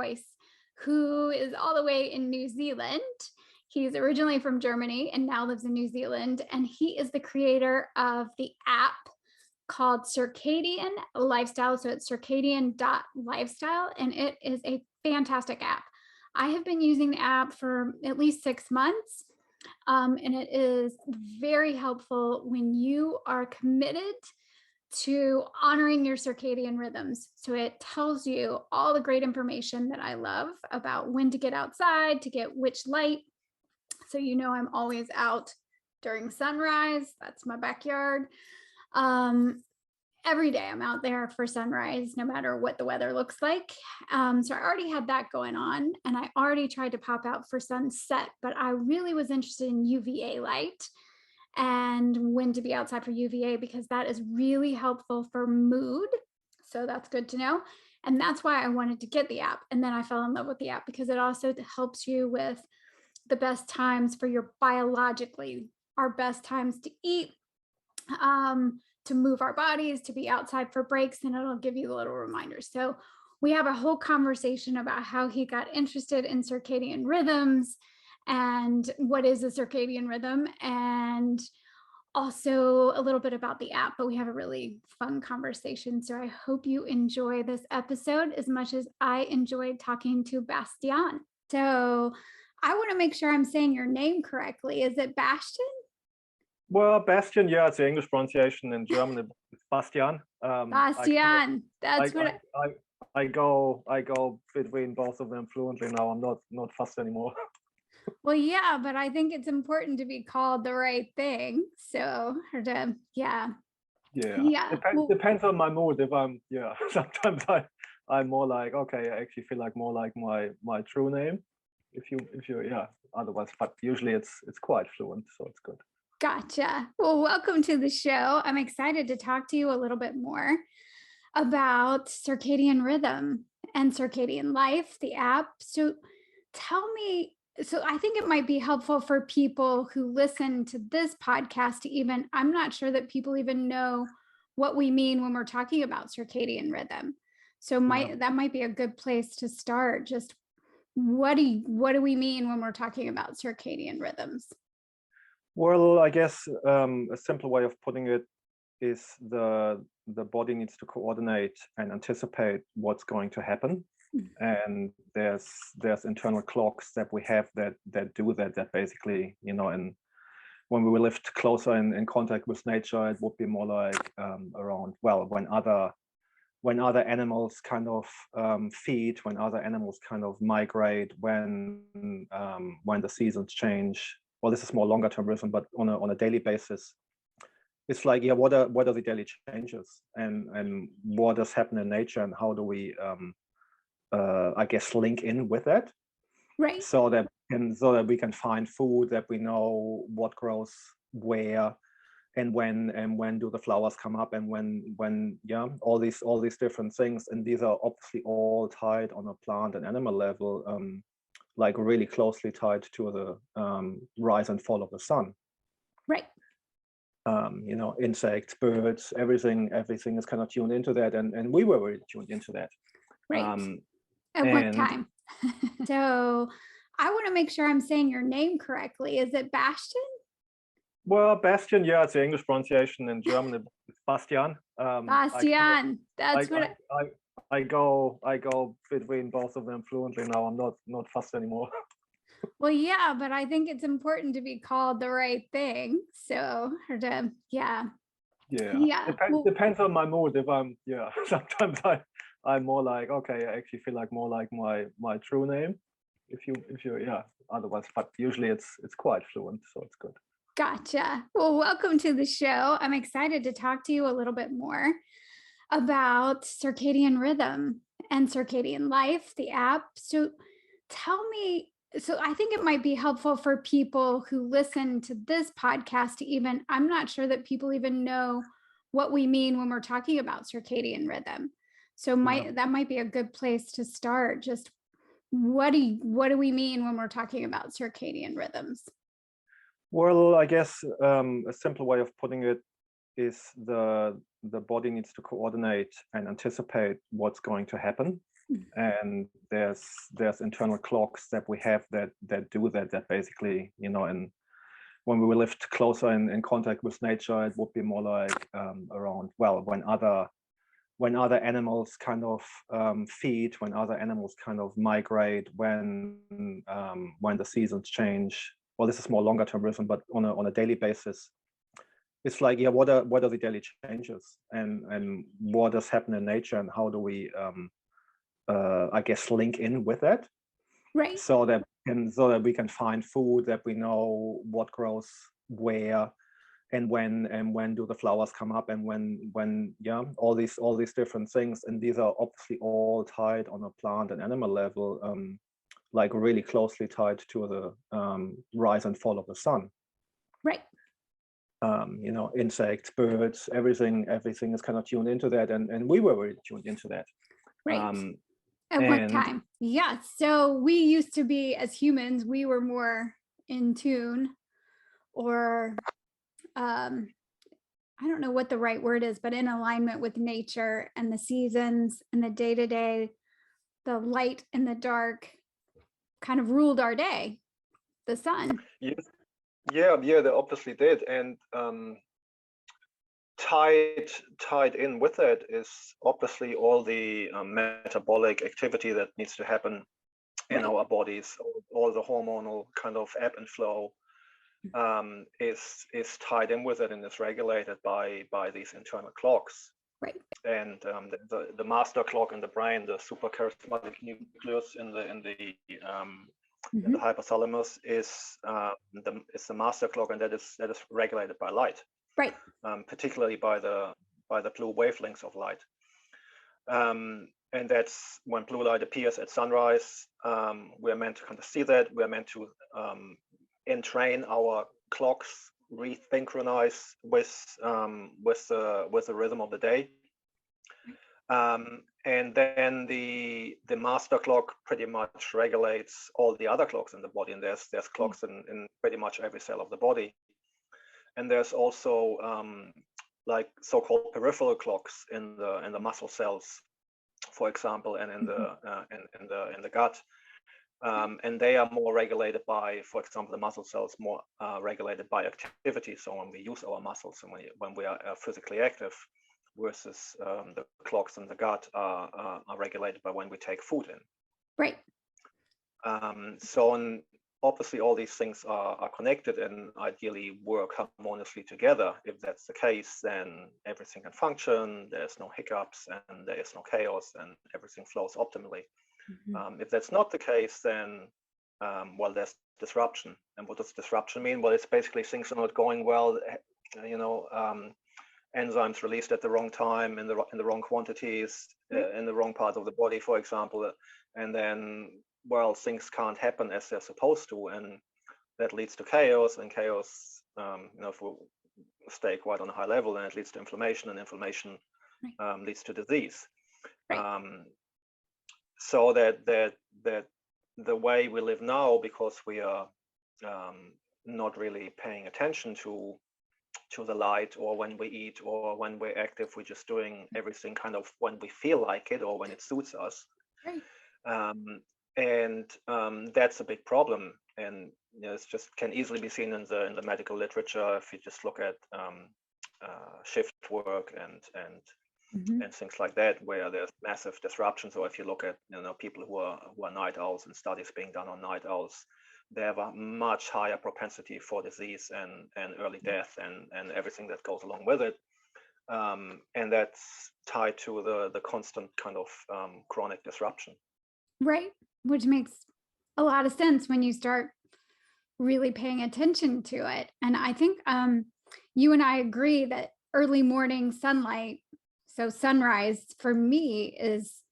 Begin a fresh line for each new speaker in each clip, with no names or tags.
Groiss, who is all the way in New Zealand. He's originally from Germany and now lives in New Zealand. And he is the creator of the app called Circadian Lifestyle. So it's circadian.lifestyle, and it is a fantastic app. I have been using the app for at least 6 months. And it is very helpful when you are committed to honoring your circadian rhythms. So it tells you all the great information that I love about when to get outside, to get which light. So I'm always out during sunrise. That's my backyard. Every day I'm out there for sunrise, no matter what the weather looks like. So I already had that going on, and I already tried to pop out for sunset, but I really was interested in UVA light and when to be outside for UVA, because that is really helpful for mood. So that's good to know. And that's why I wanted to get the app. And then I fell in love with the app because it also helps you with the best times for your biologically, our best times to eat, to move our bodies, to be outside for breaks, and it'll give you the little reminders. So we have a whole conversation about how he got interested in circadian rhythms and what is a circadian rhythm, and also a little bit about the app, but we have a really fun conversation. So I hope you enjoy this episode as much as I enjoyed talking to Bastian. So I want to make sure I'm saying your name correctly. Is it Bastian?
Well, Bastian, yeah, it's the English pronunciation. In German, it's Bastian.
Bastian, that's what
I go between both of them fluently now. I'm not fussed anymore.
Well, yeah, but I think it's important to be called the right thing. So, yeah.
Depends on my mood. If I'm, sometimes I'm more like, okay, I actually feel like more like my true name. If you, otherwise, but usually it's quite fluent, so it's good.
Gotcha. Well, welcome to the show. I'm excited to talk to you a little bit more about circadian rhythm and circadian life, the app. So tell me, so I think it might be helpful for people who listen to this podcast to I'm not sure that people even know what we mean when we're talking about circadian rhythm. So that might be a good place to start. Just what do we mean when we're talking about circadian rhythms?
Well, I guess a simple way of putting it is the body needs to coordinate and anticipate what's going to happen. And there's internal clocks that we have that do that basically, and when we lived closer in contact with nature, it would be more like around, well, when other animals kind of feed, when other animals kind of migrate, when the seasons change. Well, this is more longer term rhythm, but on a daily basis, it's like, what are the daily changes, and what does happen in nature, and how do we I guess link in with that,
right?
So that we can find food, that we know what grows where, and when do the flowers come up, and when all these different things, and these are obviously all tied on a plant and animal level, like really closely tied to the rise and fall of the sun.
Right.
Insects, birds, everything is kind of tuned into that, and we were really tuned into that.
Right. At what time? So I want to make sure I'm saying your name correctly. Is it Bastian?
Well, Bastian, yeah, it's the English pronunciation. In German, it's Bastian.
Bastian, that's what
I go between both of them fluently now. I'm not fussed anymore.
Well, yeah, but I think it's important to be called the right thing. So,
Depends on my mood. If I'm, sometimes I'm more like, okay, I actually feel like more like my true name. If you, otherwise, but usually it's quite fluent, so it's good.
Gotcha. Well, welcome to the show. I'm excited to talk to you a little bit more about circadian rhythm and circadian life, the app. So tell me, so I think it might be helpful for people who listen to this podcast to I'm not sure that people even know what we mean when we're talking about circadian rhythm. So that might be a good place to start. Just what do we mean when we're talking about circadian rhythms?
Well, I guess a simple way of putting it is the body needs to coordinate and anticipate what's going to happen. and there's internal clocks that we have that do that basically, and when we lived closer in contact with nature, it would be more like around, well, when other animals kind of feed, when other animals kind of migrate, when the seasons change. Well, this is more longer term rhythm, but on a daily basis, it's like, yeah, what are the daily changes, and what does happen in nature, and how do we I guess link in with that,
Right.
so that we can find food, that we know what grows where, and when do the flowers come up, and when yeah, all these different things, and these are obviously all tied on a plant and animal level, like really closely tied to the rise and fall of the sun.
Right.
Insects, birds, everything is kind of tuned into that, and we were really tuned into that.
Right. At one time. Yeah. So we used to be, as humans, we were more in tune, or I don't know what the right word is, but in alignment with nature and the seasons and the day to day, the light and the dark kind of ruled our day, the sun.
Yes. Yeah, they obviously did, and tied in with it is obviously all the metabolic activity that needs to happen in our bodies. All the hormonal kind of ebb and flow is tied in with it, and is regulated by these internal clocks.
Right.
And the master clock in the brain, the suprachiasmatic nucleus in the hypothalamus, is the master clock, and that is regulated by light.
Right.
Particularly by the blue wavelengths of light. And that's when blue light appears at sunrise. We're meant to kind of see that. We're meant to entrain our clocks, resynchronize with the rhythm of the day. And then the master clock pretty much regulates all the other clocks in the body. And there's clocks in pretty much every cell of the body. And there's also like so-called peripheral clocks in the muscle cells, for example, and in the gut, and they are more regulated by, for example, the muscle cells more regulated by activity. So when we use our muscles and when we are physically active, versus the clocks in the gut are regulated by when we take food in.
Right.
Obviously, all these things are connected and ideally work harmoniously together. If that's the case, then everything can function, there's no hiccups, and there is no chaos, and everything flows optimally. If that's not the case, then, well, there's disruption. And what does disruption mean? Well, it's basically things are not going well, enzymes released at the wrong time, in the wrong quantities, in the wrong part of the body, for example, and then, well, things can't happen as they're supposed to, and that leads to chaos, and chaos, if we stay quite on a high level, then it leads to inflammation, and inflammation leads to disease. So that the way we live now, because we are not really paying attention to the light, or when we eat, or when we're active, we're just doing everything kind of when we feel like it or when it suits us. And that's a big problem, and it just can easily be seen in the medical literature if you just look at shift work and things like that, where there's massive disruptions. Or if you look at people who are night owls, and studies being done on night owls, they have a much higher propensity for disease and early death and everything that goes along with it. And that's tied to the constant kind of chronic disruption.
Right. Which makes a lot of sense when you start really paying attention to it. And I think you and I agree that early morning sunlight, so sunrise, for me is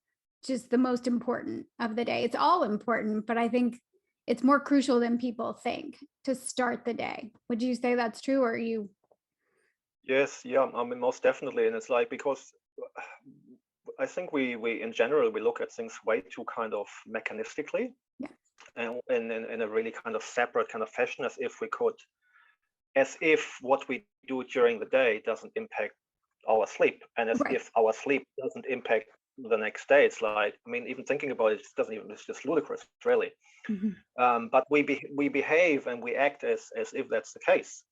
just the most important of the day. It's all important, but I think it's more crucial than people think to start the day. Would you say that's true, or are you?
Yes, yeah, I mean, most definitely. And it's like, because I think we in general, we look at things way too kind of mechanistically, and in a really kind of separate kind of fashion, as if what we do during the day doesn't impact our sleep, and as if our sleep doesn't impact the next day. It's like, I mean, even thinking about it, it's just ludicrous, really. But we behave and we act as if that's the case.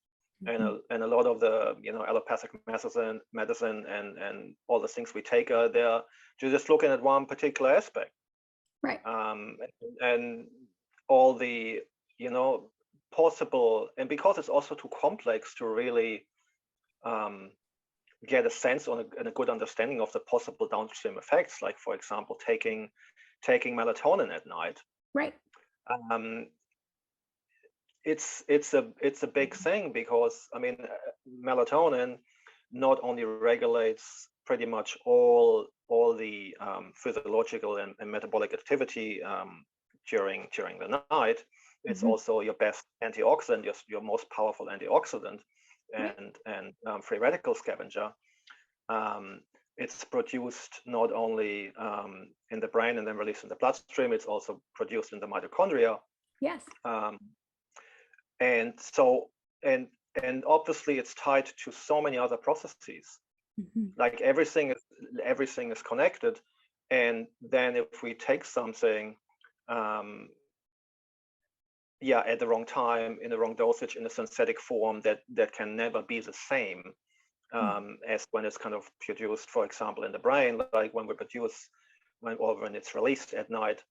And a lot of the allopathic medicine and all the things we take are there, you're just looking at one particular aspect,
Right.
And all the possible, and because it's also too complex to really get a sense and a good understanding of the possible downstream effects, like for example taking melatonin at night.
Right.
It's a big thing, because I mean, melatonin not only regulates pretty much all the physiological and metabolic activity during the night. It's also your best antioxidant, your most powerful antioxidant, and free radical scavenger. It's produced not only in the brain and then released in the bloodstream. It's also produced in the mitochondria.
Yes.
And so, and obviously it's tied to so many other processes. Like everything is connected. And then if we take something at the wrong time, in the wrong dosage, in a synthetic form, that can never be the same as when it's kind of produced, for example, in the brain, like when when it's released at night,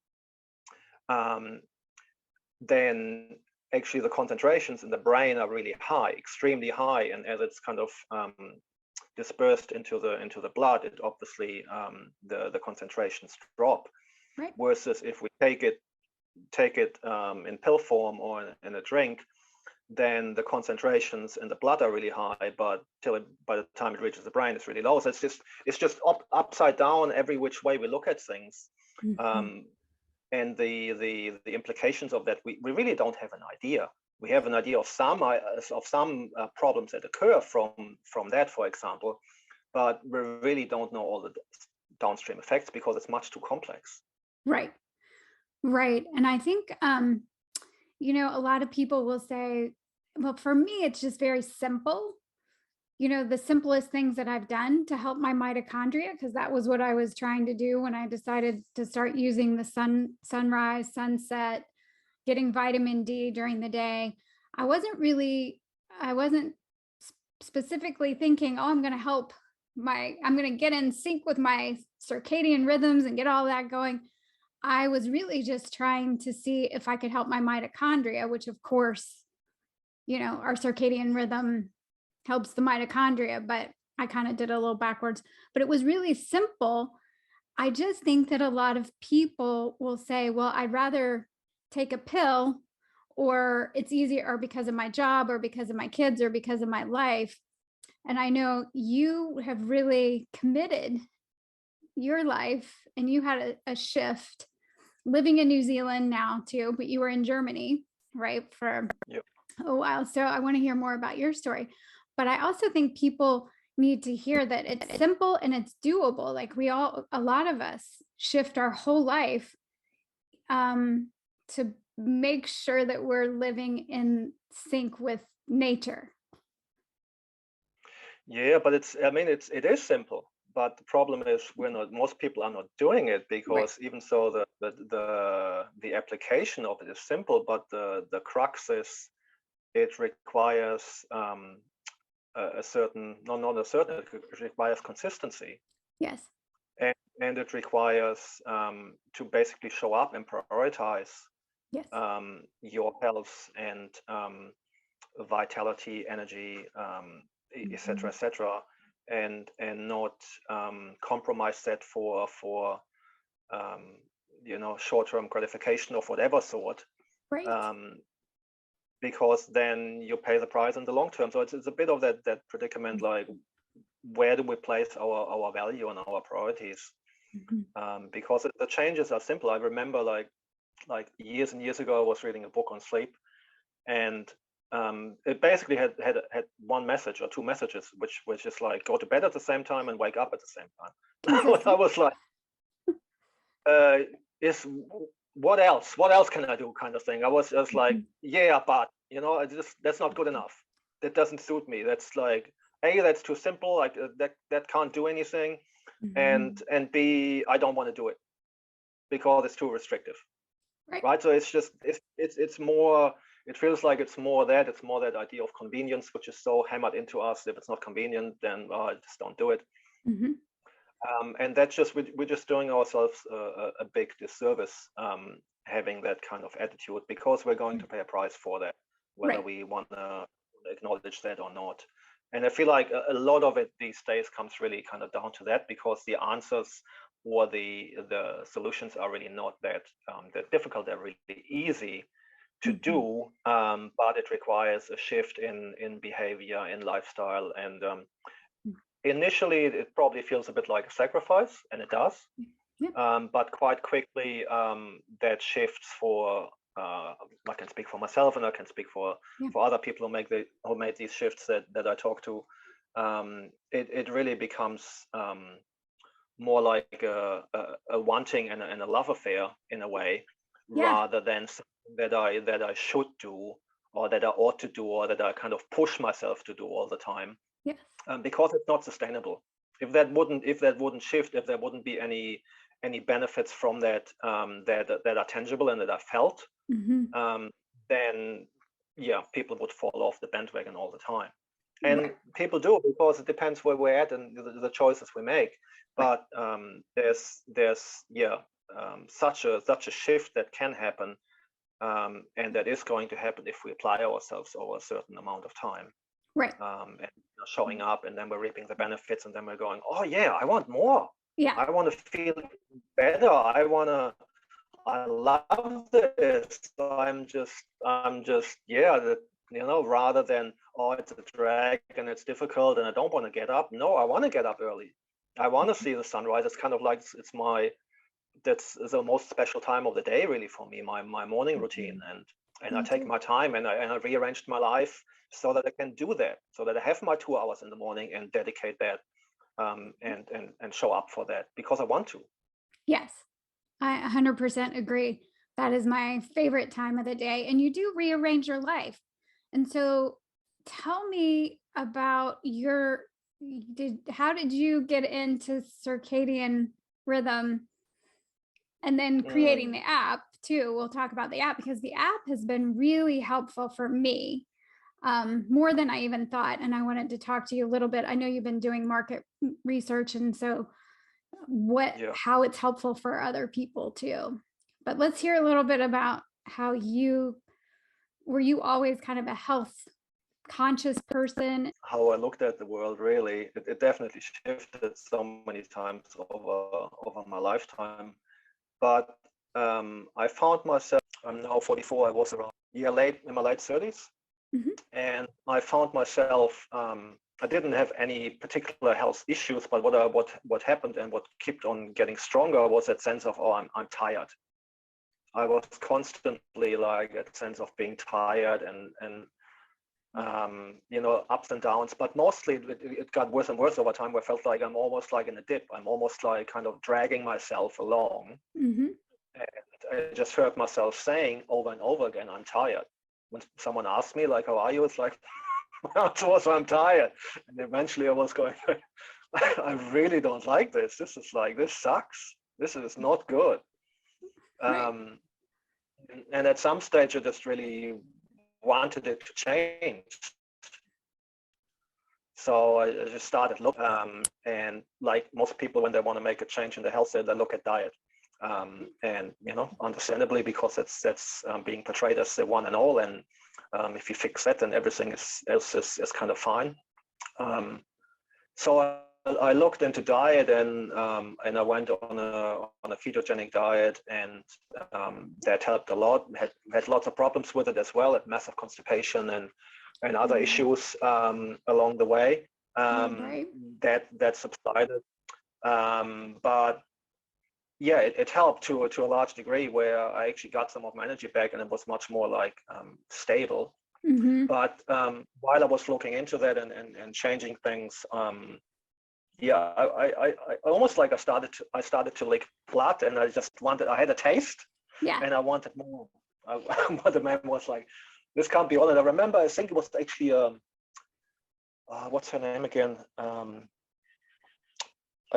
then actually the concentrations in the brain are really high, extremely high, and as it's kind of dispersed into the blood, it obviously the concentrations drop.
Right.
Versus if we take it in pill form or in a drink, then the concentrations in the blood are really high, but by the time it reaches the brain, it's really low. So it's just upside down every which way we look at things. And the implications of that, we really don't have an idea. We have an idea of some problems that occur from that, for example, but we really don't know all the downstream effects because it's much too complex.
Right. And I think, a lot of people will say, well, for me, it's just very simple. The simplest things that I've done to help my mitochondria, because that was what I was trying to do when I decided to start using the sunrise, sunset, getting vitamin D during the day. I wasn't specifically thinking, oh, I'm going to get in sync with my circadian rhythms and get all that going. I was really just trying to see if I could help my mitochondria, which of course, our circadian rhythm helps the mitochondria, but I kind of did a little backwards, but it was really simple. I just think that a lot of people will say, well, I'd rather take a pill, or it's easier, or because of my job, or because of my kids, or because of my life. And I know you have really committed your life, and you had a shift living in New Zealand now too, but you were in Germany, right, for a while. So I want to hear more about your story. But I also think people need to hear that it's simple and it's doable. Like a lot of us shift our whole life to make sure that we're living in sync with nature.
Yeah, but it is simple. But the problem is most people are not doing it, because even so the application of it is simple, but the crux is it requires it requires consistency.
Yes.
And it requires to basically show up and prioritize your health and vitality, energy, etc., etc., and not compromise that for short-term gratification of whatever sort.
Right.
Because then you pay the price in the long term. So it's a bit of that predicament, like where do we place our value and our priorities? Because the changes are simple. I remember like years and years ago, I was reading a book on sleep, and it basically had one message or two messages, which is like go to bed at the same time and wake up at the same time. I was like, what else can I do, kind of thing. I was just like, yeah, but that's not good enough. That doesn't suit me. That's like, that's too simple. Like that can't do anything. and B, I don't want to do it because it's too restrictive, right? So it's just it's more. It feels like it's more that idea of convenience, which is so hammered into us. If it's not convenient, then just don't do it. And that's just we're just doing ourselves a big disservice having that kind of attitude, because we're going to pay a price for that, whether we want to acknowledge that or not. And I feel like a lot of it these days comes really kind of down to that, because the answers or the solutions are really not that difficult. They're really easy to do, but it requires a shift in behavior, in lifestyle, and initially it probably feels a bit like a sacrifice, and it does. But quite quickly that shifts for I can speak for myself, and I can speak for other people who made these shifts that I talk to. It really becomes more like a wanting and a love affair in a way, rather than something that I should do, or that I ought to do, or that I kind of push myself to do all the time. Because it's not sustainable. If that wouldn't shift, if there wouldn't be any benefits from that that are tangible and that are felt, then people would fall off the bandwagon all the time. And people do, because it depends where we're at and the choices we make. But there's such a shift that can happen, and that is going to happen if we apply ourselves over a certain amount of time. And showing up, and then we're reaping the benefits, and then we're going, oh yeah, I want more. I want to feel better. I love this. I'm just rather than, oh, it's a drag and it's difficult and I don't want to get up. No, I want to get up early. I want to see the sunrise. It's kind of like that's the most special time of the day really for me, my morning routine. And I take my time, and I rearranged my life so that I can do that, so that I have my 2 hours in the morning and dedicate that and show up for that because I want to.
Yes, I 100% agree. That is my favorite time of the day. And you do rearrange your life. And so tell me about how did you get into circadian rhythm, and then creating the app too? We'll talk about the app, because the app has been really helpful for me, more than I even thought. And I wanted to talk to you a little bit. I know you've been doing market research, and so how it's helpful for other people too. But let's hear a little bit about how were you always kind of a health conscious person?
How I looked at the world, really, it definitely shifted so many times over my lifetime. But I found myself, I'm now 44, I was around in my late 30s. And I found myself, I didn't have any particular health issues, but what happened and what kept on getting stronger was that sense of, oh, I'm tired. I was constantly like that sense of being tired and ups and downs, but mostly it got worse and worse over time, where I felt like I'm almost like in a dip. I'm almost like kind of dragging myself along. And I just heard myself saying over and over again, I'm tired. When someone asked me, like, how are you? It's like, I'm tired. And eventually I was going, I really don't like this. This sucks. This is not good. And at some stage I just really wanted it to change. So I just started looking, and like most people, when they want to make a change in their health, they look at diet. And understandably, because that's being portrayed as the one and all, and if you fix that, then everything else is kind of fine. So I looked into diet, and I went on a ketogenic diet, and that helped a lot. Had lots of problems with it as well, had massive constipation and other issues along the way. That subsided, but yeah, it helped to a large degree, where I actually got some of my energy back, and it was much more like stable. But while I was looking into that and changing things, I almost like I started to lick blood, and I had a taste, and I wanted more. What the man was like, this can't be all. And I remember, I think it was actually what's her name again?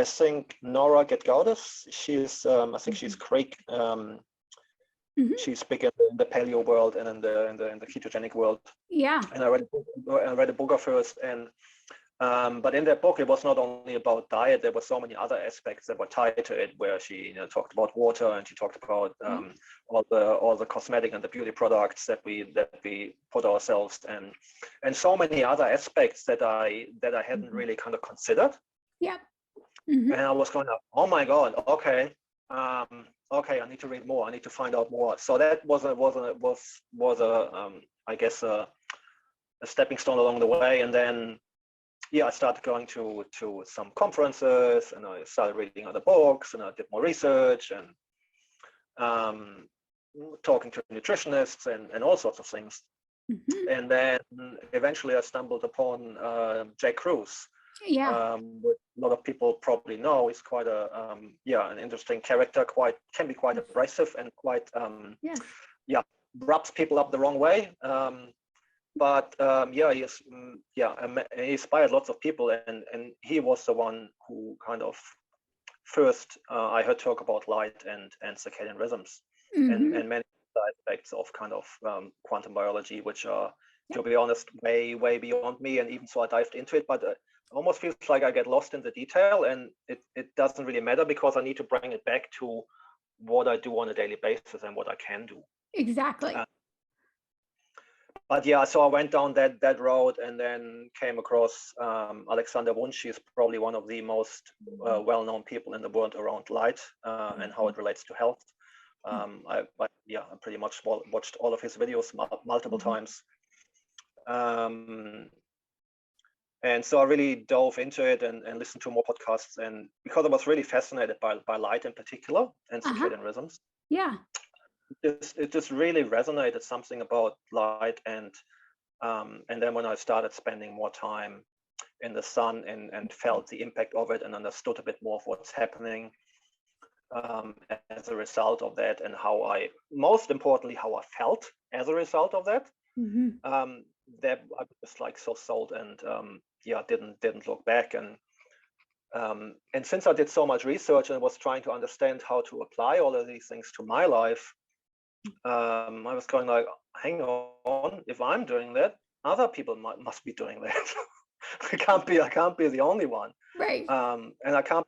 I think Nora Getgaudas. She's I think she's Greek. She's big in the paleo world and in the ketogenic world.
Yeah.
And I read a book of hers, and but in that book, it was not only about diet. There were so many other aspects that were tied to it, where she talked about water, and she talked about all the cosmetic and the beauty products that we put ourselves, and so many other aspects that I hadn't really kind of considered.
Yeah.
And I was going, oh my God, okay, okay, I need to read more. I need to find out more. So that was I guess a stepping stone along the way, and then. Yeah, I started going to some conferences, and I started reading other books, and I did more research, and talking to nutritionists and all sorts of things. And then eventually I stumbled upon Jack Groiss.
Yeah.
Which a lot of people probably know is quite an interesting character. Can be quite abrasive and quite rubs people up the wrong way. But he inspired lots of people, and he was the one who kind of first I heard talk about light and circadian rhythms and many aspects of kind of quantum biology, which are, to be honest, way beyond me. And even so, I dived into it, but it almost feels like I get lost in the detail, and it doesn't really matter, because I need to bring it back to what I do on a daily basis and what I can do.
Exactly.
But yeah, so I went down that road, and then came across Alexander Wunsch. He's probably one of the most well-known people in the world around light and how it relates to health. I pretty much watched all of his videos multiple times. And so I really dove into it and listened to more podcasts, and because I was really fascinated by light in particular and circadian rhythms.
Yeah.
It just really resonated, something about light, and then when I started spending more time in the sun and felt the impact of it and understood a bit more of what's happening as a result of that, and most importantly, how I felt as a result of that, that I was like so sold, and didn't look back. And since I did so much research and was trying to understand how to apply all of these things to my life, I was going like, hang on, if I'm doing that, other people must be doing that. I can't be the only one,
right?
And I can't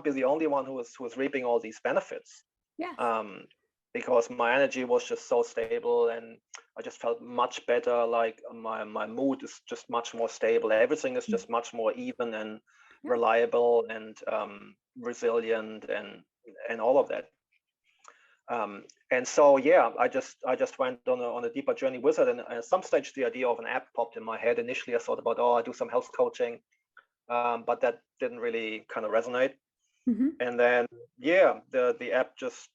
be the only one who is reaping all these benefits.
Yeah.
Because my energy was just so stable, and I just felt much better. Like my mood is just much more stable. Everything is just much more even and reliable and resilient and all of that. And so I just went on a deeper journey with it, and at some stage the idea of an app popped in my head. Initially I thought about, I do some health coaching, but that didn't really kind of resonate. And then the app just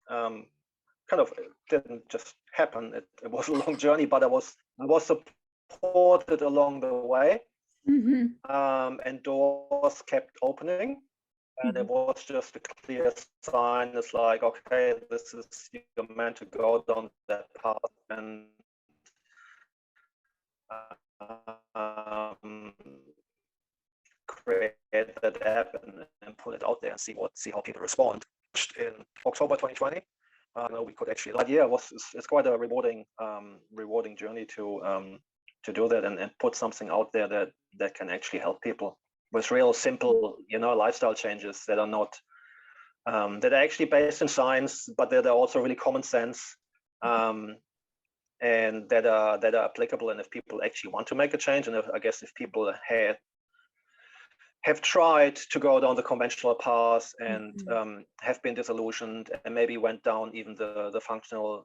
kind of didn't just happen. It was a long journey, but I was supported along the way, and doors kept opening. And it was just a clear sign. It's like, okay, you're meant to go down that path, and create that app and put it out there and see how people respond. In October 2020, we could actually, it's quite a rewarding journey to do that and put something out there that can actually help people with real simple, lifestyle changes that are not that are actually based in science, but that are also really common sense, and that are applicable. And if people actually want to make a change, and if people have tried to go down the conventional path and have been disillusioned, and maybe went down even the functional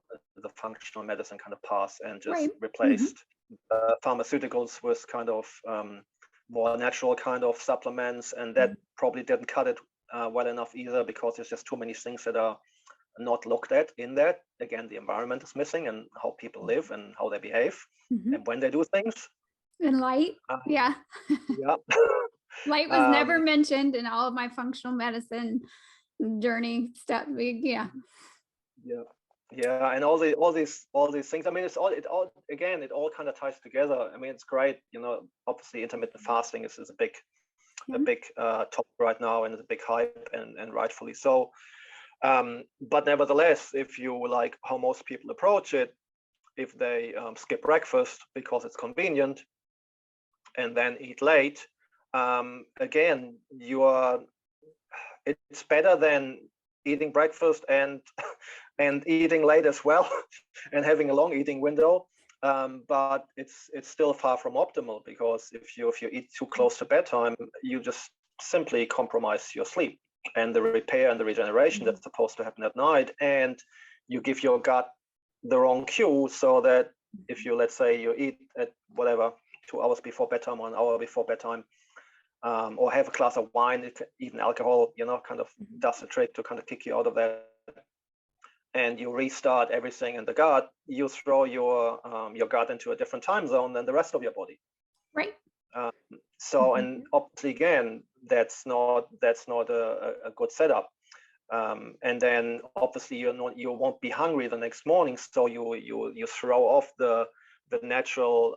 medicine kind of path, and just replaced pharmaceuticals with kind of more natural kind of supplements, and that probably didn't cut it well enough either, because there's just too many things that are not looked at in that. Again, the environment is missing, and how people live and how they behave and when they do things.
And light,
yeah.
Light was never mentioned in all of my functional medicine journey stuff.
And all these things. I mean, it all kind of ties together. I mean, it's great. Obviously, intermittent fasting is a big a big topic right now, and it's a big hype, and rightfully so. But nevertheless, if you like how most people approach it, if they skip breakfast because it's convenient and then eat late, again, it's better than eating breakfast and eating late as well and having a long eating window. But it's still far from optimal, because if you eat too close to bedtime, you just simply compromise your sleep and the repair and the regeneration that's supposed to happen at night, and you give your gut the wrong cue, so that if you, let's say, you eat at whatever 2 hours before bedtime or an hour before bedtime, or have a glass of wine, even alcohol, kind of does the trick to kind of kick you out of that, and you restart everything in the gut, you throw your gut into a different time zone than the rest of your body.
Right.
So, and obviously, again, that's not a good setup. And then obviously you won't be hungry the next morning, so you throw off the natural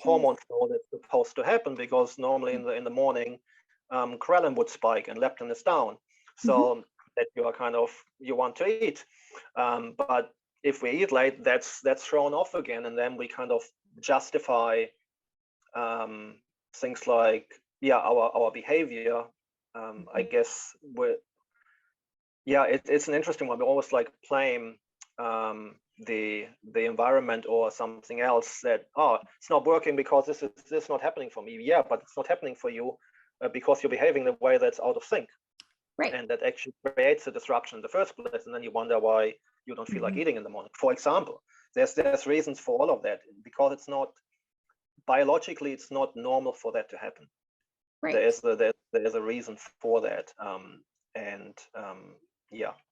hormone flow that's supposed to happen, because normally in the morning ghrelin would spike and leptin is down, so that you are you want to eat, but if we eat late, that's thrown off again, and then we kind of justify things like our behavior. I guess it's an interesting one. We always like blame the environment or something else, that it's not working because this is not happening for me. Yeah, but it's not happening for you because you're behaving in a way that's out of sync,
right?
And that actually creates a disruption in the first place, and then you wonder why you don't feel like eating in the morning, for example. There's reasons for all of that, because it's not biologically, it's not normal for that to happen. Right. There's a reason for that,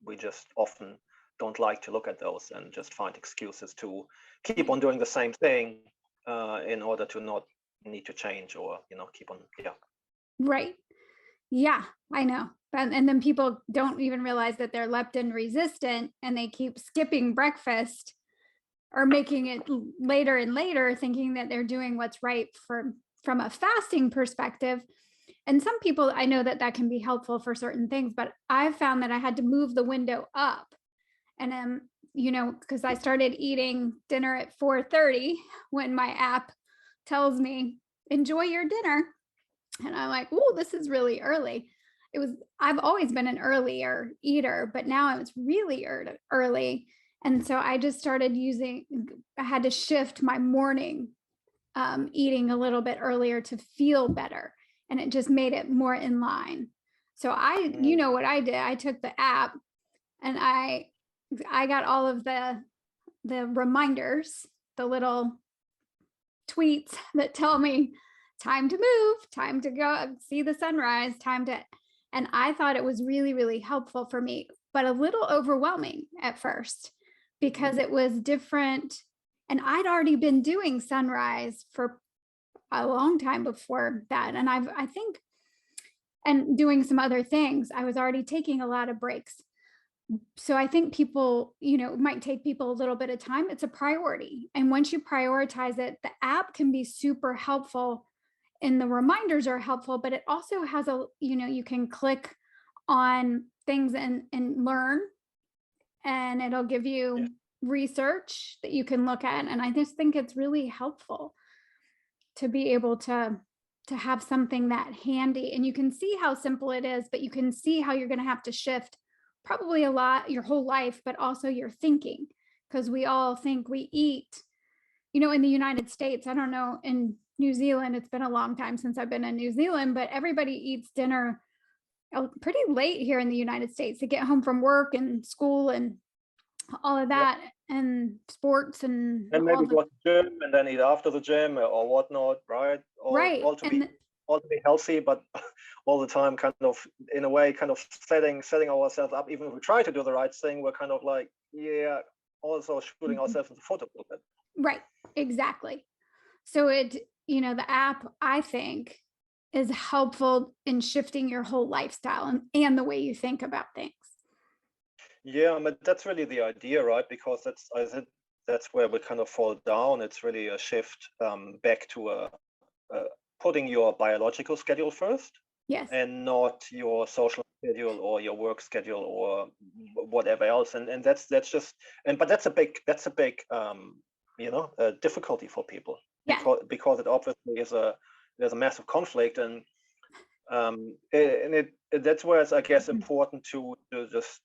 we just often don't like to look at those and just find excuses to keep on doing the same thing in order to not need to change, or keep on.
Right. Yeah, I know. And then people don't even realize that they're leptin resistant, and they keep skipping breakfast or making it later and later, thinking that they're doing what's right from a fasting perspective. And some people, I know that can be helpful for certain things, but I've found that I had to move the window up. And because I started eating dinner at 4:30 when my app tells me enjoy your dinner, and I'm like, oh, this is really early. I've always been an earlier eater, but now I was really early. And so I just started I had to shift my morning eating a little bit earlier to feel better. And it just made it more in line. So what I did, I took the app, and I got all of the reminders, the little tweets that tell me time to move, time to go see the sunrise, and I thought it was really, really helpful for me, but a little overwhelming at first, because it was different. And I'd already been doing sunrise for a long time before that. And I think, and doing some other things, I was already taking a lot of breaks. So I think people, it might take people a little bit of time. It's a priority. And once you prioritize it, the app can be super helpful, and the reminders are helpful, but it also has you can click on things and learn, and it'll give you research that you can look at. And I just think it's really helpful to be able to have something that handy, and you can see how simple it is, but you can see how you're going to have to shift probably a lot your whole life, but also your thinking, because we all think we eat, in the United States, I don't know, in New Zealand, it's been a long time since I've been in New Zealand, but everybody eats dinner pretty late here in the United States. They get home from work and school and all of that, and sports, and
maybe go to the gym and then eat after the gym or whatnot, right? All to be healthy, but all the time kind of, in a way, kind of setting ourselves up. Even if we try to do the right thing, we're kind of like, also shooting ourselves in the foot a little bit.
Right, exactly. So the app, I think, is helpful in shifting your whole lifestyle and the way you think about things.
Yeah, but that's really the idea, right? Because that's where we kind of fall down. It's really a shift back to putting your biological schedule first,
Yes.
and not your social schedule or your work schedule or whatever else. And that's just, but that's a big difficulty for people,
Yeah.
because it obviously there's a massive conflict, and that's where it's, I guess, important to just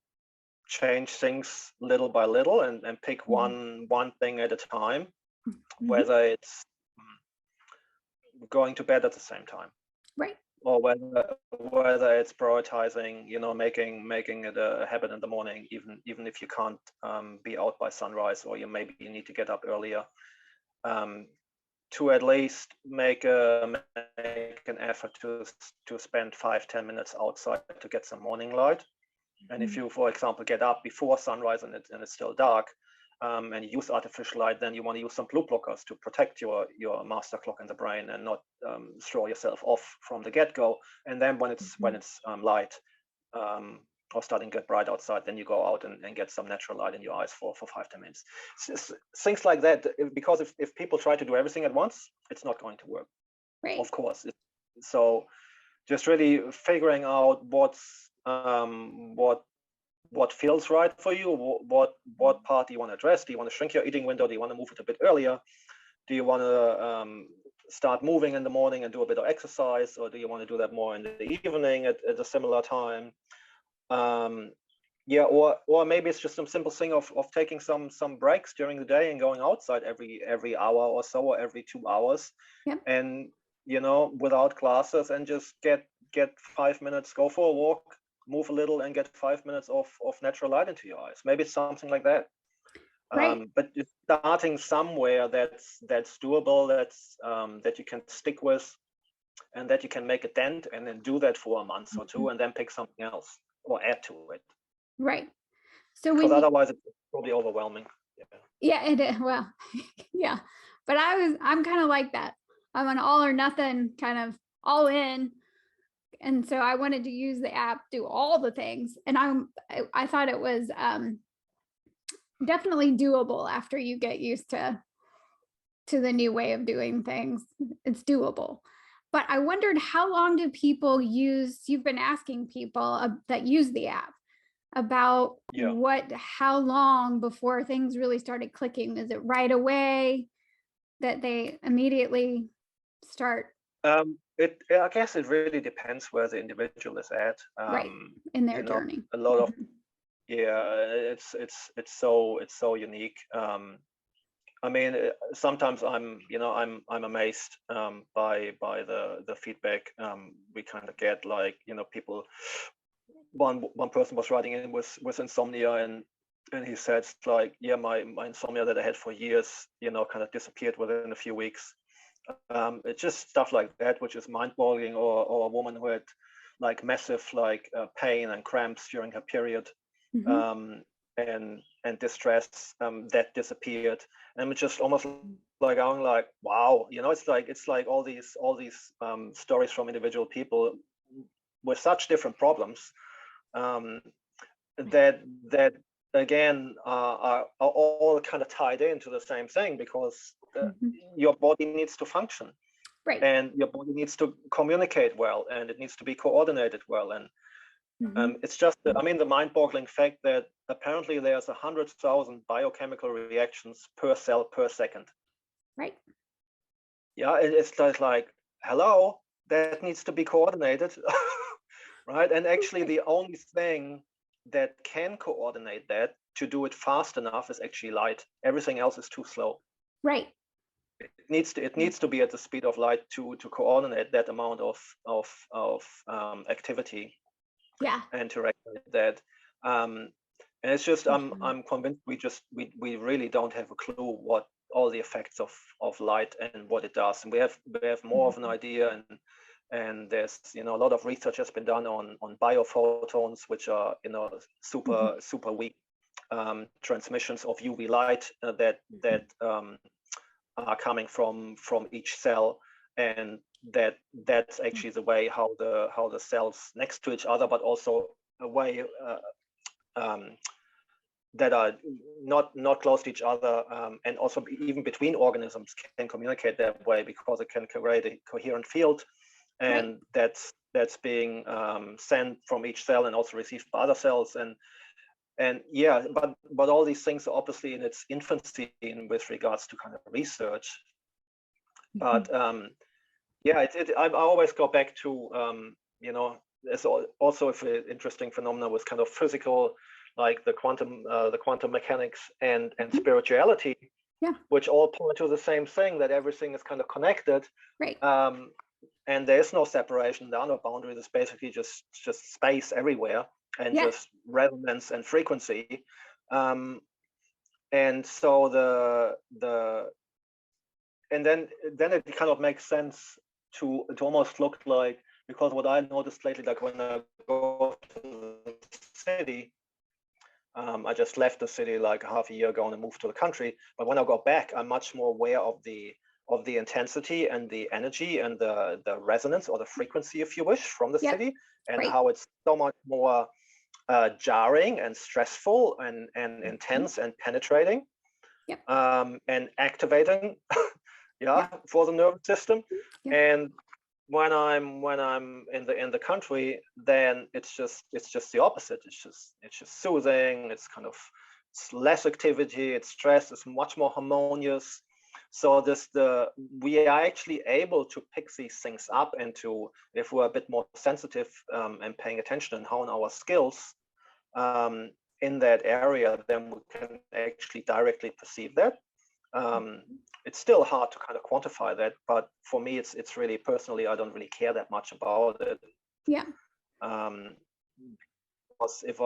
change things little by little, and pick one thing at a time, whether it's going to bed at the same time,
right,
or whether it's prioritizing, making it a habit in the morning, even if you can't be out by sunrise, or you need to get up earlier, to at least make an effort to spend 5-10 minutes outside to get some morning light. And if you, for example, get up before sunrise and it's still dark, and you use artificial light, then you want to use some blue blockers to protect your master clock in the brain, and not throw yourself off from the get-go. And then when it's light, or starting to get bright outside, then you go out and get some natural light in your eyes for 5-10 minutes. Things like that, because if people try to do everything at once, it's not going to work.
right.
Of course. So just really figuring out what feels right for you, what part do you want to address. Do you want to shrink your eating window? Do you want to move it a bit earlier? Do you want to start moving in the morning and do a bit of exercise, or do you want to do that more in the evening at a similar time? Or maybe it's just some simple thing of taking some breaks during the day and going outside every hour or so, or every 2 hours, and without classes, and just get 5 minutes, go for a walk, move a little, and get 5 minutes of natural light into your eyes. Maybe it's something like that.
Right.
But it's starting somewhere that's doable, that you can stick with, and that you can make a dent, and then do that for a month or two, and then pick something else or add to it.
Right. So
because otherwise it's probably overwhelming.
Yeah, it is. Well, yeah, but I'm kind of like that. I'm an all or nothing, kind of all in. And so I wanted to use the app, do all the things. And I thought it was definitely doable after you get used to the new way of doing things. It's doable. But I wondered, how long do people use, you've been asking people that use the app about how long before things really started clicking? Is it right away that they immediately start?
I guess it really depends where the individual is at,
right, in their journey.
A lot of it's so unique. I mean, sometimes I'm amazed by the feedback we kind of get. Like, people. One person was writing in with insomnia, and he said, like, my insomnia that I had for years, kind of disappeared within a few weeks. It's just stuff like that, which is mind-boggling. Or a woman who had like massive pain and cramps during her period, and distress, that disappeared. And it's just almost like going like, wow, it's like all these stories from individual people with such different problems, that again are all kind of tied into the same thing, because your body needs to function,
right,
and your body needs to communicate well, and it needs to be coordinated well. And it's just the mind-boggling fact that apparently there's 100,000 biochemical reactions per cell per second.
Right.
Yeah, it's just like, hello, that needs to be coordinated. Right. And actually the only thing that can coordinate that, to do it fast enough, is actually light. Everything else is too slow.
Right.
It needs to be at the speed of light to coordinate that amount of activity.
Yeah.
And to regulate that. And it's just I'm convinced we really don't have a clue what all the effects of light and what it does. And we have more of an idea, and there's a lot of research has been done on biophotons, which are super weak transmissions of UV light that are coming from each cell, and that's actually the way how the cells next to each other, but also a way that are not close to each other, and also even between organisms, can communicate that way, because it can create a coherent field. And that's that's being sent from each cell and also received by other cells. And yeah, but all these things are obviously in its infancy with regards to kind of research. But yeah, I always go back to you know, there's also an interesting phenomenon with kind of physical, like the quantum mechanics and spirituality, which all point to the same thing, that everything is kind of connected.
Right.
And there's no separation, there are no boundaries. It's basically just space everywhere, and just resonance and frequency. And so and then it kind of makes sense to almost look like, because what I noticed lately, like when I go to the city, I just left the city like half a year ago and moved to the country. But when I go back, I'm much more aware of the intensity and the energy and the resonance or the frequency, if you wish, from the city, and how it's so much more jarring and stressful and intense and penetrating, and activating, for the nervous system. And when I'm in the country, then it's just the opposite. It's just soothing. It's kind of, it's less activity. It's stress. It's much more harmonious. So we are actually able to pick these things up, and to, if we're a bit more sensitive and paying attention and hone our skills in that area, then we can actually directly perceive that. It's still hard to kind of quantify that, but for me, it's really personally, I don't really care that much about it. Because if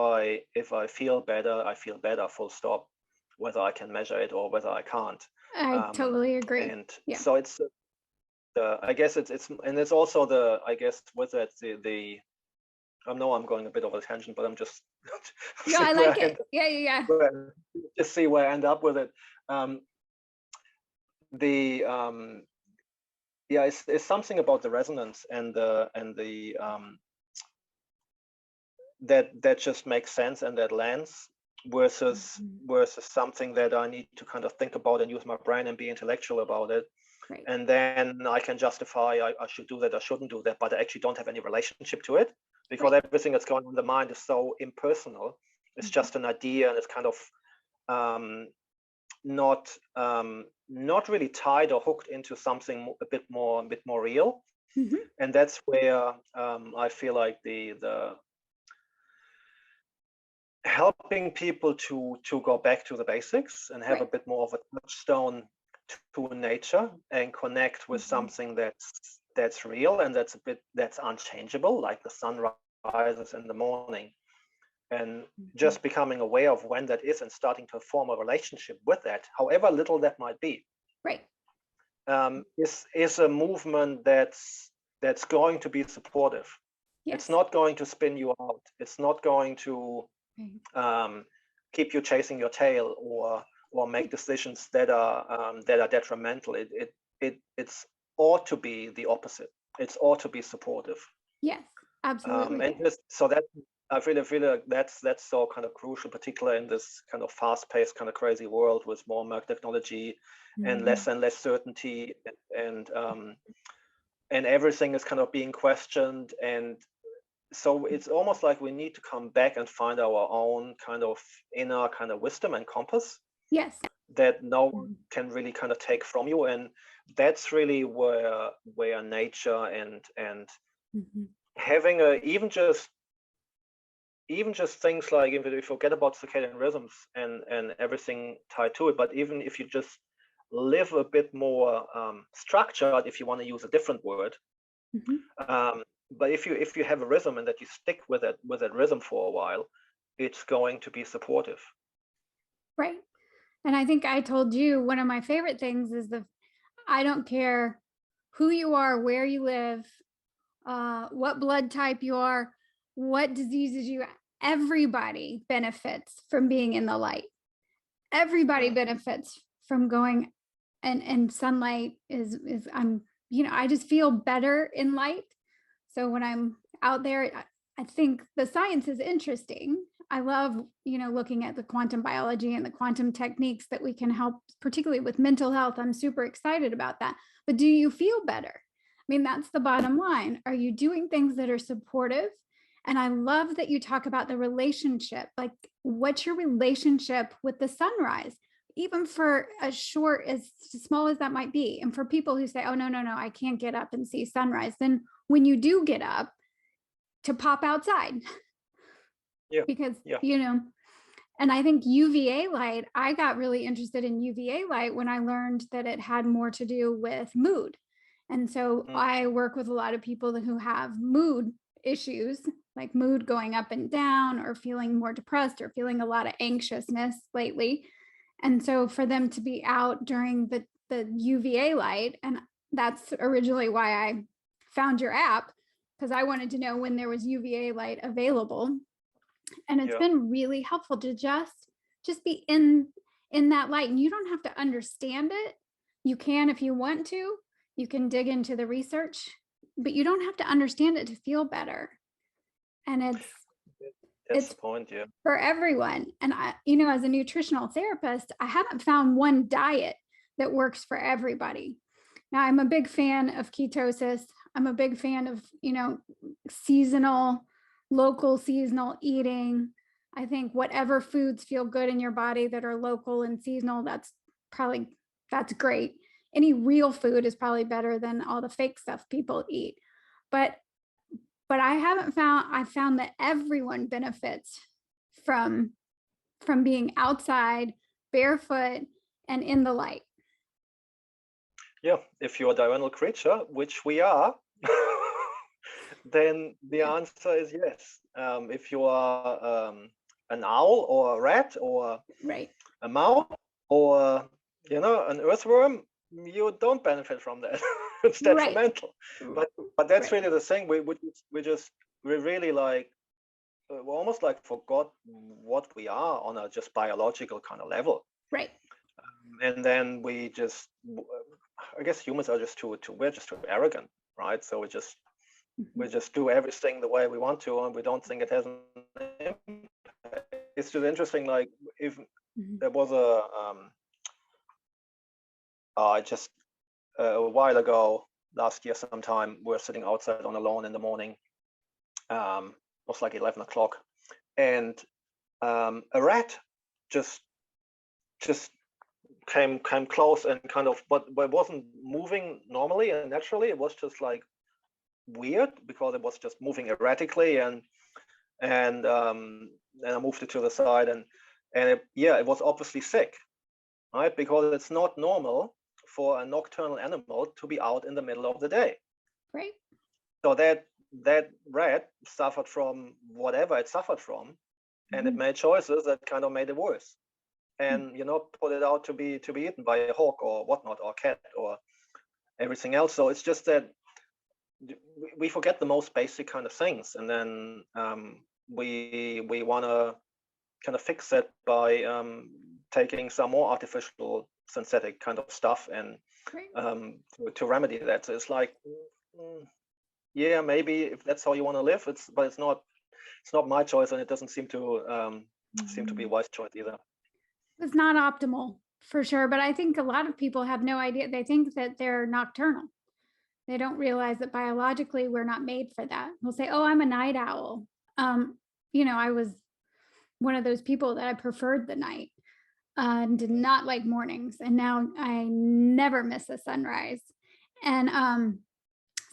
I feel better, I feel better, full stop, whether I can measure it or whether I can't.
I totally agree.
And so it's I guess it's also I guess with it, I know I'm going a bit over a tangent, but I'm just
I like it. Yeah.
Just see where I end up with it. It's something about the resonance and the that just makes sense, and that lands, versus something that I need to kind of think about and use my brain and be intellectual about it.
Right.
And then I can justify I should do that, I shouldn't do that, but I actually don't have any relationship to it, because everything that's going on in the mind is so impersonal. It's just an idea, and it's kind of not really tied or hooked into something a bit more real. And that's where I feel like the helping people to go back to the basics and have a bit more of a touchstone to nature and connect with something that's real and that's unchangeable, like the sun rises in the morning, and just becoming aware of when that is and starting to form a relationship with that, however little that might be, is a movement that's going to be supportive. It's not going to spin you out. It's not going to keep you chasing your tail or make decisions that are detrimental. It's ought to be the opposite. It's ought to be supportive.
Yes, absolutely.
And just so that I really feel like that's so kind of crucial, particularly in this kind of fast-paced, kind of crazy world with more and more technology and less certainty, and everything is kind of being questioned. And so it's almost like we need to come back and find our own kind of inner kind of wisdom and compass.
Yes.
That no one can really kind of take from you. And that's really where nature and having even just things like, if you forget about circadian rhythms and everything tied to it, but even if you just live a bit more structured, if you want to use a different word, but if you have a rhythm and that you stick with that rhythm for a while, it's going to be supportive.
Right. And I think I told you one of my favorite things is I don't care who you are, where you live, what blood type you are, what diseases you, everybody benefits from being in the light. Everybody benefits from going, and sunlight is I just feel better in light. So when I'm out there, I think the science is interesting. I love, looking at the quantum biology and the quantum techniques that we can help, particularly with mental health. I'm super excited about that. But do you feel better? I mean, that's the bottom line. Are you doing things that are supportive? And I love that you talk about the relationship. Like, what's your relationship with the sunrise? Even for as short, as small as that might be. And for people who say, oh, no, I can't get up and see sunrise. Then when you do get up, to pop outside.
Yeah.
Because,
Yeah.
And I think UVA light, I got really interested in UVA light when I learned that it had more to do with mood. And so I work with a lot of people who have mood issues, like mood going up and down, or feeling more depressed, or feeling a lot of anxiousness lately. And so for them to be out during the UVA light, and that's originally why I found your app, because I wanted to know when there was UVA light available. And it's been really helpful to just be in that light. And you don't have to understand it. You can, if you want to, you can dig into the research, but you don't have to understand it to feel better. And it's
the point, yeah.
For everyone. And I, as a nutritional therapist, I haven't found one diet that works for everybody. Now, I'm a big fan of ketosis. I'm a big fan of, local seasonal eating. I think whatever foods feel good in your body that are local and seasonal, that's great. Any real food is probably better than all the fake stuff people eat. But I found that everyone benefits from being outside, barefoot, and in the light.
Yeah, if you're a diurnal creature, which we are, then the answer is yes. If you are an owl or a rat or a mouse or an earthworm, you don't benefit from that. It's detrimental. But that's really the thing. We really we almost forgot what we are on a just biological kind of level.
Right.
And then I guess humans are we're just too arrogant, right? So we just do everything the way we want to, and we don't think it has an impact. It's just interesting, if there was a while ago, last year sometime, we're sitting outside on a lawn in the morning. It was 11 o'clock, and a rat just came close and kind of, but it wasn't moving normally and naturally. It was just weird because it was just moving erratically, and I moved it to the side, and it was obviously sick, right? Because it's not normal for a nocturnal animal to be out in the middle of the day.
Right.
So that rat suffered from whatever it suffered from, and it made choices that kind of made it worse, and put it out to be eaten by a hawk or whatnot, or cat or everything else. So it's just that we forget the most basic kind of things, and then we want to kind of fix it by taking some more artificial synthetic kind of stuff and to remedy that. So it's maybe if that's how you want to live, but it's not my choice, and it doesn't seem to be a wise choice either.
It's not optimal for sure, but I think a lot of people have no idea. They think that they're nocturnal. They don't realize that biologically we're not made for that. We'll say, oh, I'm a night owl. I was one of those people that I preferred the night and did not like mornings. And now I never miss a sunrise. And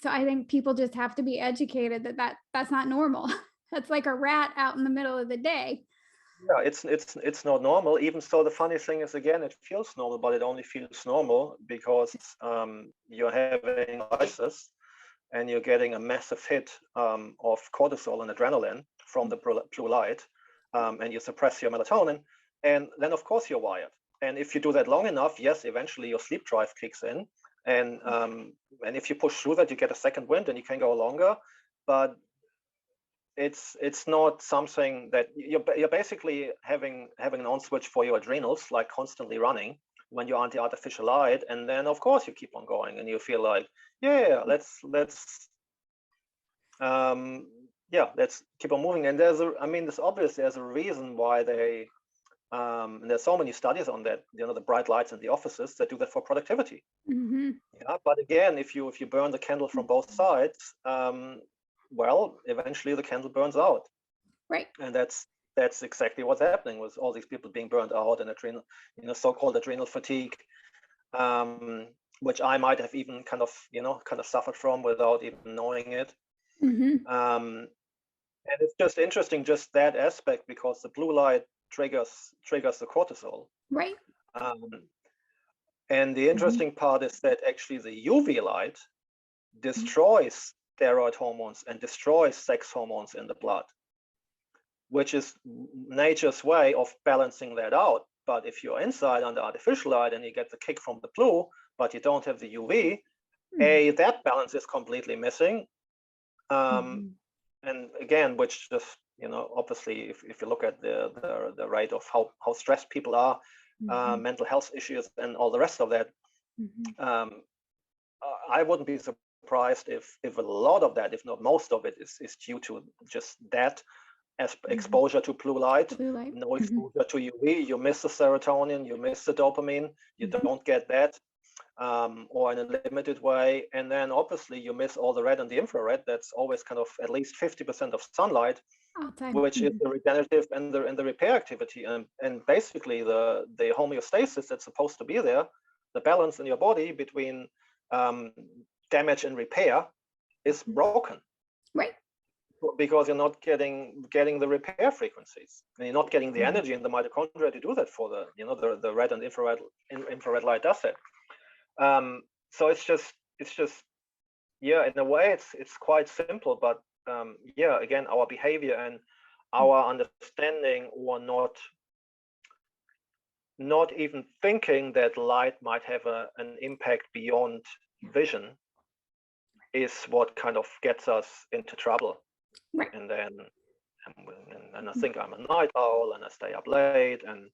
so I think people just have to be educated that's not normal. That's like a rat out in the middle of the day.
Yeah, it's not normal. Even so, the funny thing is, again, it feels normal, but it only feels normal because you're having crisis and you're getting a massive hit of cortisol and adrenaline from the blue light, and you suppress your melatonin, and then of course you're wired. And if you do that long enough, yes, eventually your sleep drive kicks in, and if you push through that, you get a second wind and you can go longer, but it's not something that you're basically having an on switch for your adrenals, constantly running when you're on the artificial light, and then of course you keep on going and you feel let's keep on moving. And there's a reason why they And there's so many studies on that, the bright lights in the offices that do that for productivity. Yeah, but again, if you burn the candle from both sides, well, eventually the candle burns out.
Right.
And that's exactly what's happening with all these people being burned out and adrenal, so-called adrenal fatigue, which I might have even kind of suffered from without even knowing it. And it's just interesting, just that aspect, because the blue light triggers the cortisol.
Right.
And the interesting part is that actually the UV light destroys steroid hormones and destroys sex hormones in the blood, which is nature's way of balancing that out. But if you're inside under artificial light and you get the kick from the blue, but you don't have the UV, that balance is completely missing. And again, which just, obviously, if you look at the rate of how stressed people are, mental health issues and all the rest of that, I wouldn't be surprised if a lot of that, if not most of it, is due to just that as exposure to blue light. No exposure to UV, you miss the serotonin, you miss the dopamine, you don't get that, or in a limited way. And then obviously you miss all the red and the infrared. That's always kind of at least 50% of sunlight, which is the regenerative and the repair activity. And basically the homeostasis that's supposed to be there, the balance in your body between damage and repair, is broken.
Right.
Because you're not getting the repair frequencies, and you're not getting the energy in the mitochondria to do that for the red and infrared light does it. So it's just yeah, in a way it's quite simple, but yeah, again, our behavior and our understanding, or not even thinking that light might have an impact beyond vision, is what kind of gets us into trouble.
Right.
And then and I think I'm a night owl, and I stay up late, and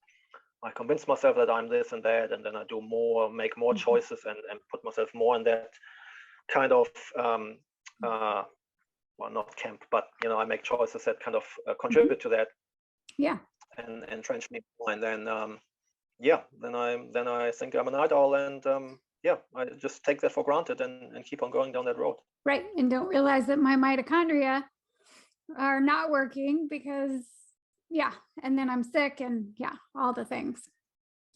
I convince myself that I'm this and that, and then I do more, make more choices, and put myself more in that kind of well, not camp, but I make choices that kind of contribute to that.
Yeah.
And entrench me more, and then yeah, then I think I'm a night owl, and yeah, I just take that for granted and keep on going down that road.
Right. And don't realize that my mitochondria are not working because, yeah. And then I'm sick, and yeah, all the things,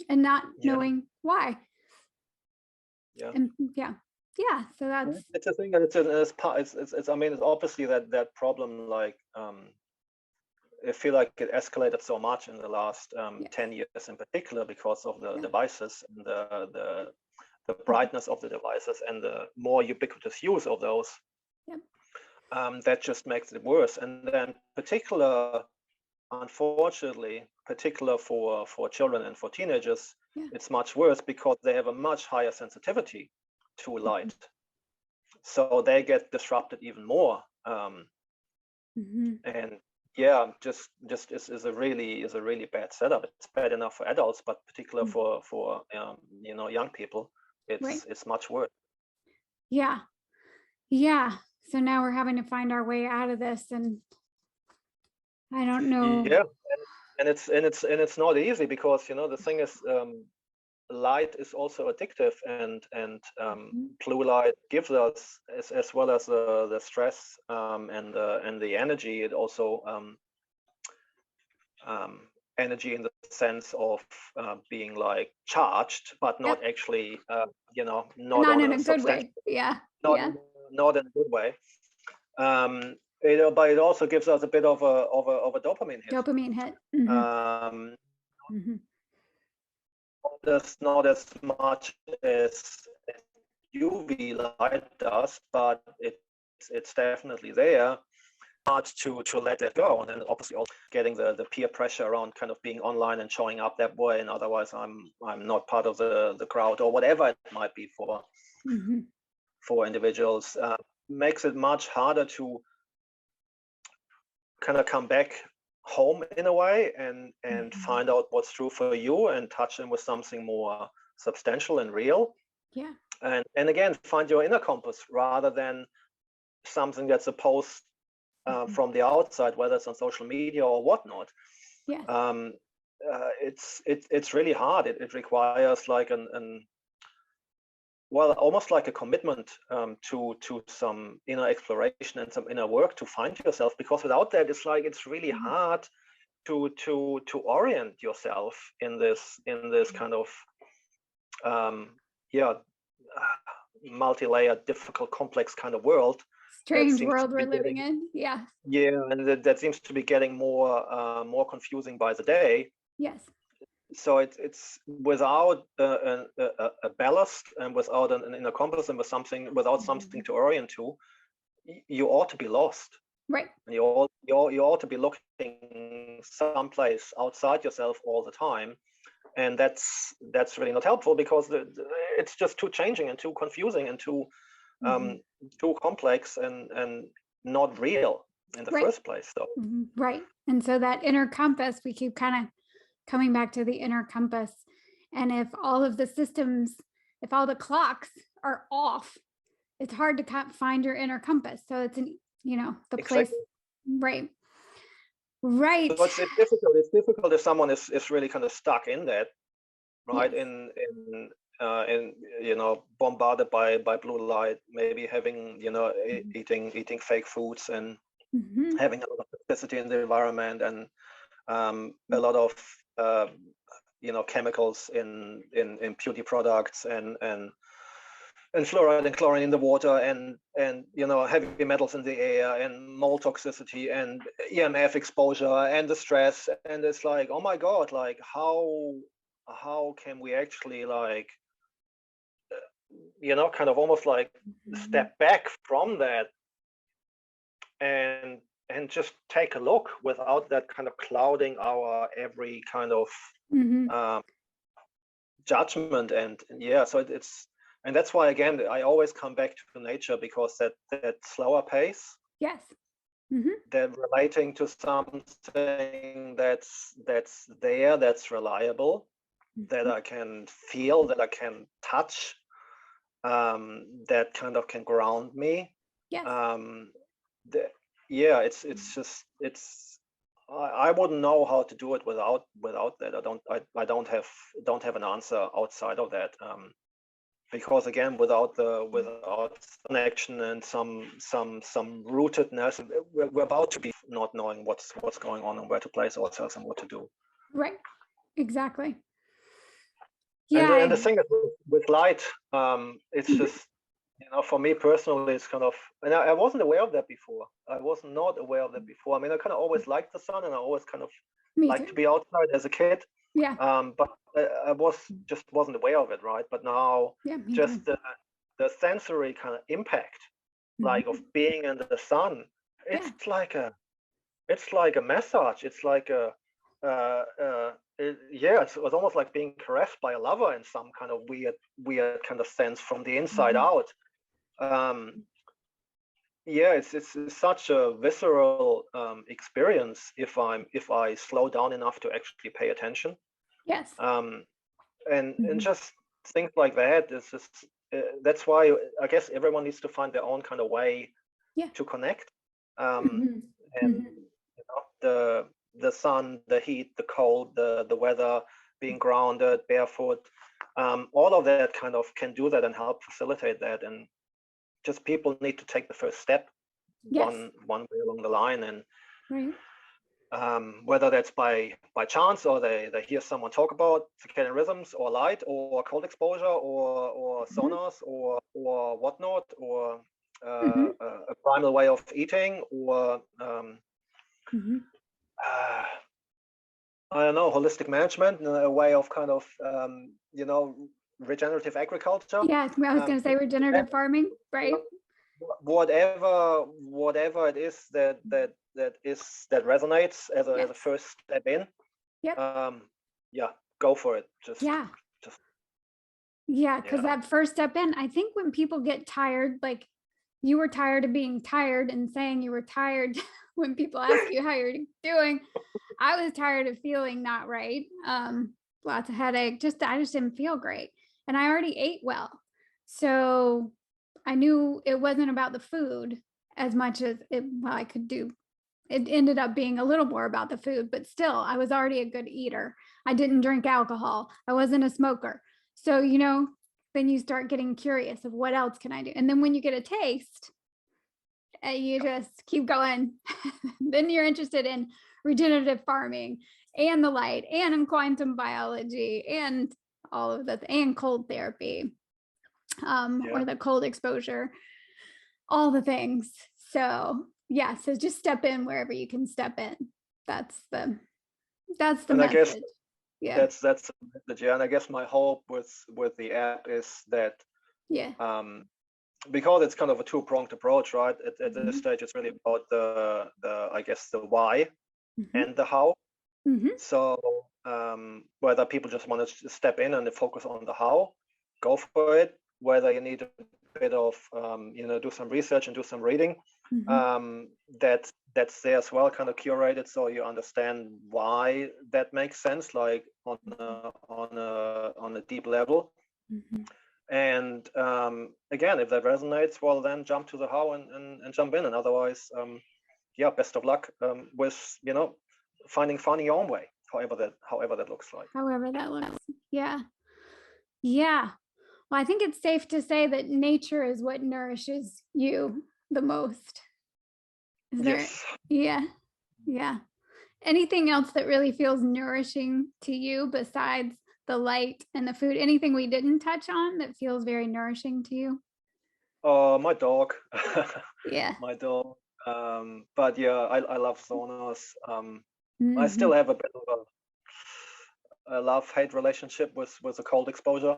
and not knowing why.
Yeah.
And yeah. So that's,
it's a thing that it's I mean, it's obviously that problem, like I feel like it escalated so much in the last 10 years in particular, because of the devices and the brightness of the devices and the more ubiquitous use of those. That just makes it worse. And then unfortunately, particular for children and for teenagers, it's much worse, because they have a much higher sensitivity to light. So they get disrupted even more. And yeah, just is a really bad setup. It's bad enough for adults, but particular for young people, it's much worse.
Yeah. So now we're having to find our way out of this, and I don't know.
Yeah, and it's not easy, because the thing is, light is also addictive, and blue light gives us, as well as the stress and the energy. It also energy in the sense of being like charged, but not actually not
in a good way.
Not in a good way. But it also gives us a bit of a dopamine hit. That's not as much as UV light does, but it's definitely there. Hard to let that go. And then obviously also getting the peer pressure around kind of being online and showing up that way, and otherwise I'm not part of the crowd, or whatever it might be for individuals, makes it much harder to kind of come back home in a way, and find out what's true for you, and touch them with something more substantial and real. And again, find your inner compass, rather than something that's supposed from the outside, whether it's on social media or whatnot. it's really hard. It requires like well, almost like a commitment to some inner exploration and some inner work to find yourself, because without that, it's really hard to orient yourself in this kind of yeah, multi-layered, difficult, complex kind of world that
Strange
seems to
world
be
we're living
getting,
in. Yeah.
yeah, and that seems to be getting more confusing by the day.
Yes.
So it's without a ballast and without an inner compass and without something to orient to, you ought to be lost.
Right.
And you ought to be looking someplace outside yourself all the time, and that's really not helpful, because it's just too changing and too confusing and too complex and not real in the first place. So
right. And so that inner compass, we keep kind of coming back to the inner compass. And if all of the systems, if all the clocks are off, it's hard to find your inner compass. So it's the place.
exactly.
Right. Right.
So it's difficult. It's difficult if someone is really kind of stuck in that, right?
Yes.
In bombarded by blue light, maybe having eating fake foods and having a lot of toxicity in the environment, and a lot of chemicals in beauty products, and fluoride and chlorine in the water, and heavy metals in the air, and mold toxicity, and EMF exposure, and the stress. And it's like, oh my God, like how can we actually, like, kind of almost like step back from that and just take a look without that kind of clouding our every kind of judgment. And so and that's why, again, I always come back to nature, because that slower pace,
yes,
that relating to something that's there, that's reliable, that I can feel, that I can touch, that kind of can ground me.
yes,
I wouldn't know how to do it without that. I don't have an answer outside of that, because again, without connection and some rootedness, we're about to be not knowing what's going on and where to place ourselves and what to do.
right, exactly.
And the thing is with light, it's just, for me personally, it's kind of, and I wasn't aware of that before. I was not aware of that before. I mean, I kind of always liked the sun, and I always kind of liked to be outside as a kid.
Yeah.
But I wasn't aware of it, right? But now, just the sensory kind of impact, like, of being in the sun, it's like a massage. It's like it's almost like being caressed by a lover in some kind of weird kind of sense from the inside out. It's such a visceral experience if I slow down enough to actually pay attention.
Yes.
And just things like that is just that's why I guess everyone needs to find their own kind of way to connect. And the sun, the heat, the cold, the weather, being grounded, barefoot, all of that kind of can do that and help facilitate that. And just people need to take the first step, one way along the line, and whether that's by chance, or they hear someone talk about circadian rhythms, or light, or cold exposure, or sonars, or whatnot, or a primal way of eating, or I don't know, holistic management, a way of kind of regenerative agriculture.
Yes, I was going to say regenerative farming, right?
Whatever it is that resonates as a first step in. Go for it.
Because that first step in, I think when people get tired, like you were tired of being tired and saying you were tired when people ask you how you're doing. I was tired of feeling not right. Lots of headache. I just didn't feel great. And I already ate well. So I knew it wasn't about the food as much as I could do it ended up being a little more about the food, but still, I was already a good eater. I didn't drink alcohol. I wasn't a smoker. So, then you start getting curious of what else can I do? And then when you get a taste, you just keep going. Then you're interested in regenerative farming and the light and in quantum biology and all of that, and cold therapy, or the cold exposure, all the things. So so just step in wherever you can step in. That's the
and
message.
I guess that's the message. And I guess my hope with the app is that because it's kind of a two-pronged approach, right? At this stage, it's really about the I guess the why and the how. So whether people just want to step in and focus on the how, go for it. Whether you need a bit of do some research and do some reading, that's there as well, kind of curated, so you understand why that makes sense, like on a deep level. And again, if that resonates, well, then jump to the how and jump in. And otherwise, best of luck with finding your own way, however that looks like.
However that looks. Yeah. Well, I think it's safe to say that nature is what nourishes you the most. Is there?
Yes.
Yeah. Anything else that really feels nourishing to you besides the light and the food? Anything we didn't touch on that feels very nourishing to you?
My dog. My dog. But I love saunas. I still have a bit of a love-hate relationship with the cold exposure.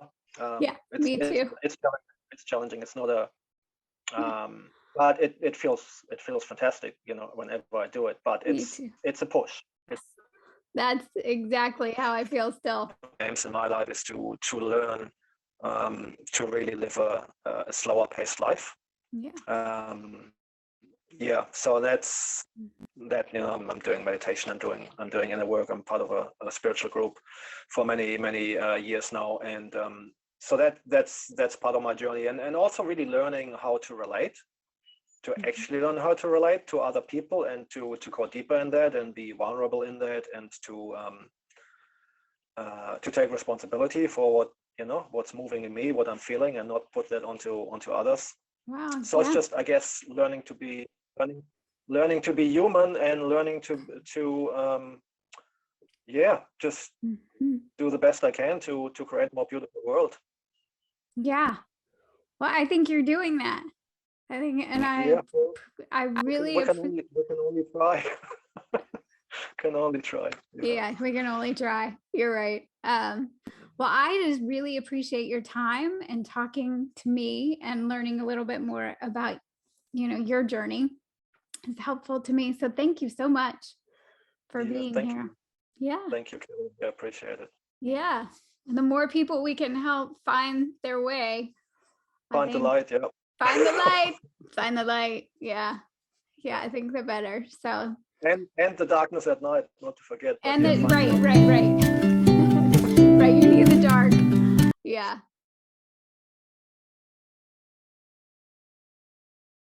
Me too. It's challenging. It's not a but it feels fantastic, whenever I do it. But it's a push.
That's exactly how I feel still.
Aims in my life is to learn to really live a slower paced life. So that's that. I'm doing meditation. I'm doing inner work. I'm part of a spiritual group for many years now, and so that's part of my journey, and also really learning how to relate, to actually learn how to relate to other people, and to go deeper in that and be vulnerable in that, and to take responsibility for what's moving in me, what I'm feeling, and not put that onto others.
Wow.
So it's just, I guess, learning to be human, and learning to just do the best I can to create a more beautiful world.
Yeah. Well, I think you're doing that. I think, and I really
we can only try. Can only try.
Yeah, we can only try. You're right. Well, I just really appreciate your time and talking to me and learning a little bit more about, your journey. It's helpful to me. So thank you so much for being here. Yeah.
Thank you, Kelli. I appreciate it.
Yeah. And the more people we can help find their way.
Find the light. Yeah.
Find the light. Find the light. Yeah. I think the better. So.
And the darkness at night, not to forget.
And right. Right. You